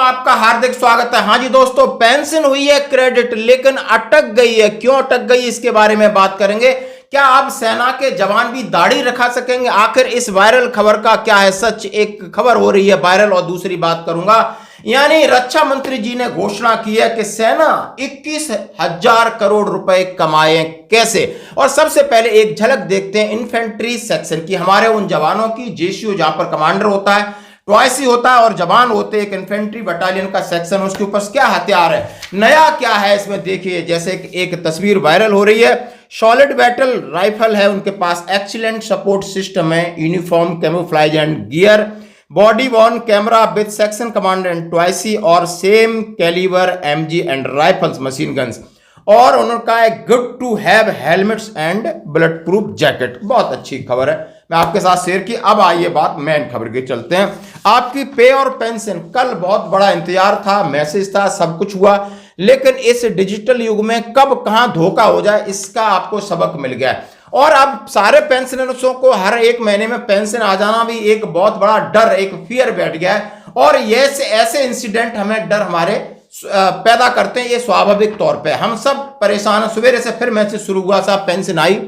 आपका हार्दिक स्वागत है। हाँ जी दोस्तों, पेंशन हुई है क्रेडिट लेकिन अटक गई है। क्यों अटक गई इसके बारे में बात करेंगे। क्या अब सेना के जवान भी दाढ़ी रखा सकेंगे? आखिर इस वायरल खबर का क्या है सच। एक खबर हो रही है वायरल और दूसरी बात करूंगा, यानी रक्षा मंत्री जी ने घोषणा की है कि सेना 21,000 करोड़ रुपए कमाए कैसे। और सबसे पहले एक झलक देखते हैं इन्फेंट्री सेक्शन की, हमारे उन जवानों की। जेसीओ जहां पर कमांडर होता है, ट्वाइसी होता है और जवान होते हैं, एक इन्फेंट्री बटालियन का सेक्शन, उसके ऊपर क्या हथियार है, नया क्या है इसमें देखिए। जैसे एक तस्वीर वायरल हो रही है, सॉलिड बैटल राइफल है उनके पास, एक्सीलेंट सपोर्ट सिस्टम है, uniform camouflage and gear, body worn camera with section commander and two I C और same calibre MG and rifles machine guns. और उनका है good to have helmets and bullet proof jacket. बहुत अच्छी खबर है, मैं आपके साथ शेयर की। अब आइए बात मेन खबर की चलते हैं। आपकी पे और पेंशन, कल बहुत बड़ा इंतजार था, मैसेज था, सब कुछ हुआ, लेकिन इस डिजिटल युग में कब कहां धोखा हो जाए इसका आपको सबक मिल गया है। और अब सारे पेंशनर्सों को हर एक महीने में पेंशन आ जाना भी एक बहुत बड़ा डर, एक फियर बैठ गया है। और ये ऐसे इंसिडेंट हमें डर हमारे पैदा करते हैं, ये स्वाभाविक तौर पे हम सब परेशान हैं। सवेरे से फिर मैसेज शुरू हुआ, साहब पेंशन आई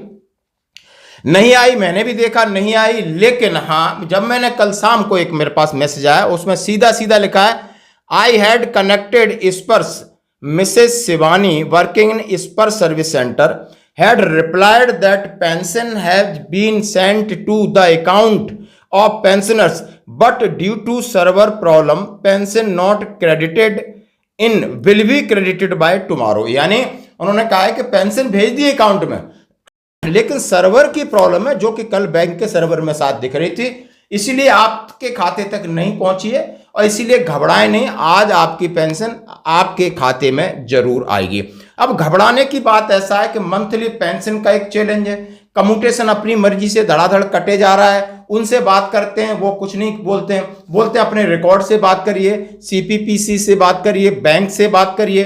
नहीं आई, मैंने भी देखा नहीं आई। लेकिन हाँ, जब मैंने कल शाम को एक मेरे पास मैसेज आया, उसमें सीधा सीधा लिखा है, आई हैड कनेक्टेड स्पर्श मिसेस शिवानी वर्किंग इन स्पर्श service centre had replied that pension has been sent to the account of pensioners but due to server problem pension not credited in will be credited by tomorrow। यानी उन्होंने कहा है कि pension भेज the account में, लेकिन server की problem है जो कि कल बैंक के सर्वर में साथ दिख रही थी, इसलिए आपके खाते तक नहीं पहुंची है। और इसीलिए घबराएं नहीं, आज आपकी पेंशन आपके खाते में जरूर आएगी। अब घबराने की बात ऐसा है कि मंथली पेंशन का एक चैलेंज है, कम्यूटेशन अपनी मर्जी से धड़ाधड़ कटे जा रहा है। उनसे बात करते हैं, वो कुछ नहीं बोलते हैं अपने रिकॉर्ड से बात करिए, सीपीपीसी से बात करिए, बैंक से बात करिए।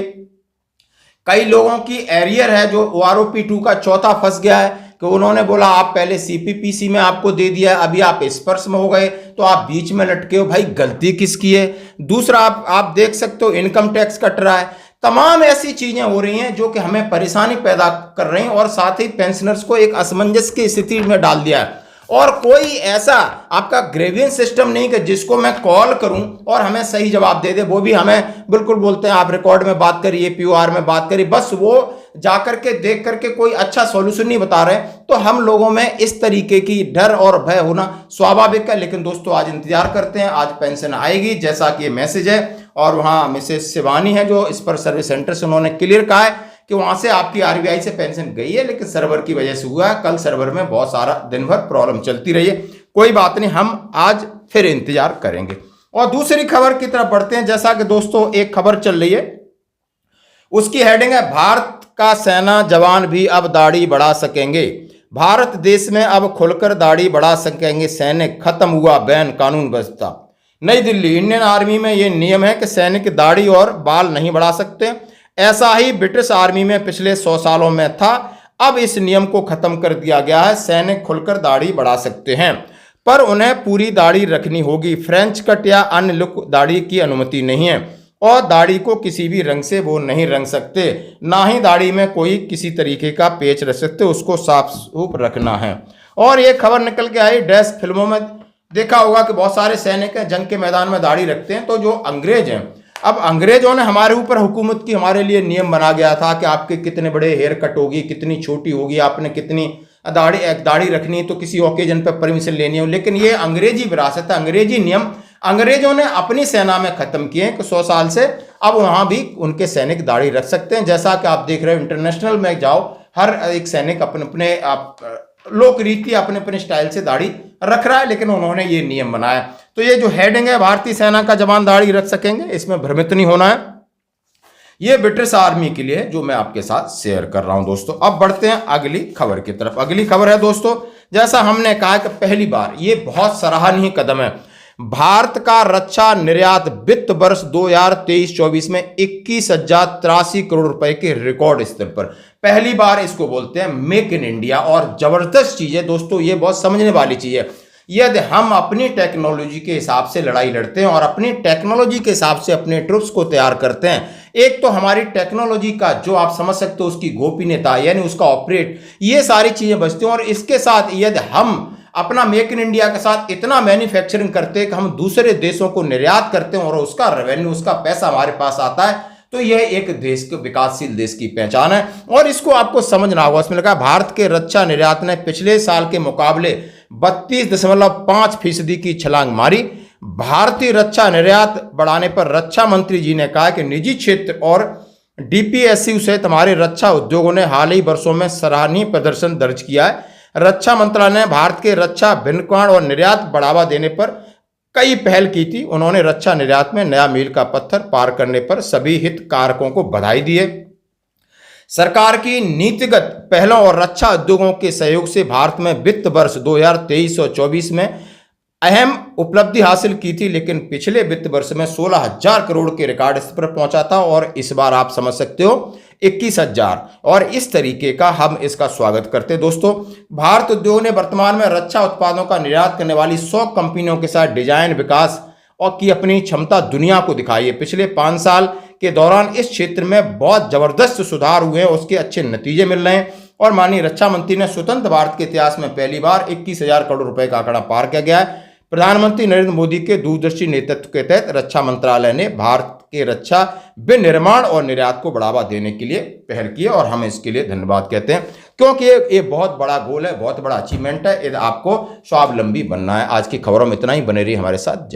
कई लोगों की एरियर है जो OROP2 का चौथा फंस गया है कि उन्होंने बोला आप पहले सीपीपीसी में आपको दे दिया, अभी आप स्पर्श में हो गए तो आप बीच में लटके हो। भाई गलती किसकी है? दूसरा आप देख सकते हो इनकम टैक्स कट रहा है। तमाम ऐसी चीजें हो रही हैं जो कि हमें परेशानी पैदा कर रही हैं और साथ ही पेंशनर्स को एक असमंजस की स्थिति में डाल दिया है। और कोई ऐसा आपका ग्रेवियंस सिस्टम नहीं कि जिसको मैं कॉल करूं और हमें सही जवाब दे दे। वो भी हमें बिल्कुल बोलते हैं आप रिकॉर्ड में बात करिए, POR में बात करिए, बस वो जाकर के देख करके कोई अच्छा सॉल्यूशन नहीं बता रहे। तो हम लोगों में इस तरीके की डर और भय होना स्वाभाविक है। लेकिन दोस्तों आज इंतजार करते हैं, आज पेंशन आएगी जैसा कि मैसेज है। और वहां मिसेस शिवानी है जो इस पर सर्विस सेंटर से, उन्होंने क्लियर कहा है कि वहां से आपकी RBI से पेंशन गई है, लेकिन सर्वर की वजह से हुआ है। कल सर्वर में बहुत सारा दिन भर प्रॉब्लम चलती रही है, कोई बात नहीं, हम आज फिर इंतजार करेंगे। और दूसरी खबर की तरफ बढ़ते हैं। जैसा कि दोस्तों एक खबर चल रही है, उसकी हेडिंग है, भारत का सेना जवान भी अब दाढ़ी बढ़ा सकेंगे। भारत देश में अब खुलकर दाढ़ी बढ़ा सकेंगे सैनिक, खत्म हुआ बैन कानून व्यवस्था। नई दिल्ली, इंडियन आर्मी में यह नियम है कि सैनिक दाढ़ी और बाल नहीं बढ़ा सकते। ऐसा ही ब्रिटिश आर्मी में पिछले 100 सालों में था, अब इस नियम को खत्म कर दिया गया है। सैनिक खुलकर दाढ़ी बढ़ा सकते हैं पर उन्हें पूरी दाढ़ी रखनी होगी। फ्रेंच कट या अन्य लुक दाढ़ी की अनुमति नहीं है और दाढ़ी को किसी भी रंग से वो नहीं रंग सकते, ना ही दाढ़ी में कोई किसी तरीके का पेच रख सकते, उसको साफ सूफ रखना है। और ये खबर निकल के आई, डेस्क फिल्मों में देखा होगा कि बहुत सारे सैनिक जंग के मैदान में दाढ़ी रखते हैं। तो जो अंग्रेज हैं, अब अंग्रेजों ने हमारे ऊपर हुकूमत की, हमारे लिए नियम बना गया था कि आपके कितने बड़े हेयर कट होगी, कितनी छोटी होगी, आपने कितनी दाढ़ी रखनी है, तो किसी ओकेजन पर परमिशन लेनी हो। लेकिन ये अंग्रेजी विरासत है, अंग्रेजी नियम अंग्रेजों ने अपनी सेना में खत्म किए हैं कि 100 साल से अब वहां भी उनके सैनिक दाढ़ी रख सकते हैं। जैसा कि आप देख रहे हो इंटरनेशनल में जाओ, हर एक सैनिक अपने अपने लोक रीति अपने अपने स्टाइल से दाढ़ी रख रहा है, लेकिन उन्होंने ये नियम बनाया। तो ये जो हेडिंग है, भारतीय सेना का जवान दाढ़ी रख सकेंगे, इसमें भ्रमित नहीं होना है। ये ब्रिटिश आर्मी के लिए जो मैं आपके साथ शेयर कर रहा हूं दोस्तों। अब बढ़ते हैं अगली खबर की तरफ। अगली खबर है दोस्तों, जैसा हमने कहा कि पहली बार ये बहुत सराहनीय कदम है, भारत का रक्षा निर्यात वित्त वर्ष 2023-24 में 21,083 करोड़ रुपए के रिकॉर्ड स्तर पर पहली बार, इसको बोलते हैं मेक इन इंडिया। और जबरदस्त चीज है दोस्तों, ये बहुत समझने वाली चीज है। यदि हम अपनी टेक्नोलॉजी के हिसाब से लड़ाई लड़ते हैं और अपनी टेक्नोलॉजी के हिसाब से अपने ट्रुप्स को तैयार करते हैं, एक तो हमारी टेक्नोलॉजी का जो आप समझ सकते हो उसकी गोपनीयता यानी उसका ऑपरेट, ये सारी चीजें बचती हैं। और इसके साथ यदि हम अपना मेक इन इंडिया के साथ इतना मैन्युफैक्चरिंग करते हैं कि हम दूसरे देशों को निर्यात करते हैं और उसका रेवेन्यू, उसका पैसा हमारे पास आता है, तो यह एक देश के विकासशील देश की पहचान है। और इसको आपको समझना होगा, इसमें लिखा भारत के रक्षा निर्यात ने पिछले साल के मुकाबले 32.5% की छलांग मारी। भारतीय रक्षा निर्यात बढ़ाने पर रक्षा मंत्री जी ने कहा कि निजी क्षेत्र और डीपीएसयू सहित हमारे रक्षा उद्योगों ने हाल ही वर्षों में सराहनीय प्रदर्शन दर्ज किया है। रक्षा मंत्रालय ने भारत के रक्षा विनिर्माण और निर्यात बढ़ावा देने पर कई पहल की थी। उन्होंने रक्षा निर्यात में नया मील का पत्थर पार करने पर सभी हितधारकों को बधाई दी है। सरकार की नीतिगत पहलों और रक्षा उद्योगों के सहयोग से भारत में वित्त वर्ष 2023 और 24 में अहम उपलब्धि हासिल की थी, लेकिन पिछले वित्त वर्ष में 16,000 करोड़ के रिकॉर्ड स्तर पर पहुंचा था और इस बार आप समझ सकते हो 21,000। और इस तरीके का हम इसका स्वागत करते हैं। दोस्तों, भारत उद्योग ने वर्तमान में रक्षा उत्पादों का निर्यात करने वाली 100 कंपनियों के साथ डिजाइन विकास और की अपनी क्षमता दुनिया को दिखाई है। पिछले 5 साल के दौरान इस क्षेत्र में बहुत जबरदस्त सुधार हुए हैं, उसके अच्छे नतीजे मिल रहे हैं। और माननीय रक्षा मंत्री ने स्वतंत्र भारत के इतिहास में पहली बार 21,000 करोड़ रुपए का आंकड़ा पार किया गया है। प्रधानमंत्री नरेंद्र मोदी के दूरदर्शी नेतृत्व के तहत रक्षा मंत्रालय ने भारत के रक्षा विनिर्माण और निर्यात को बढ़ावा देने के लिए पहल की है और हम इसके लिए धन्यवाद कहते हैं, क्योंकि ये बहुत बड़ा गोल है, बहुत बड़ा अचीवमेंट है। यदि आपको स्वावलंबी बनना है। आज की खबरों में इतना ही, बने रहिए हमारे साथ।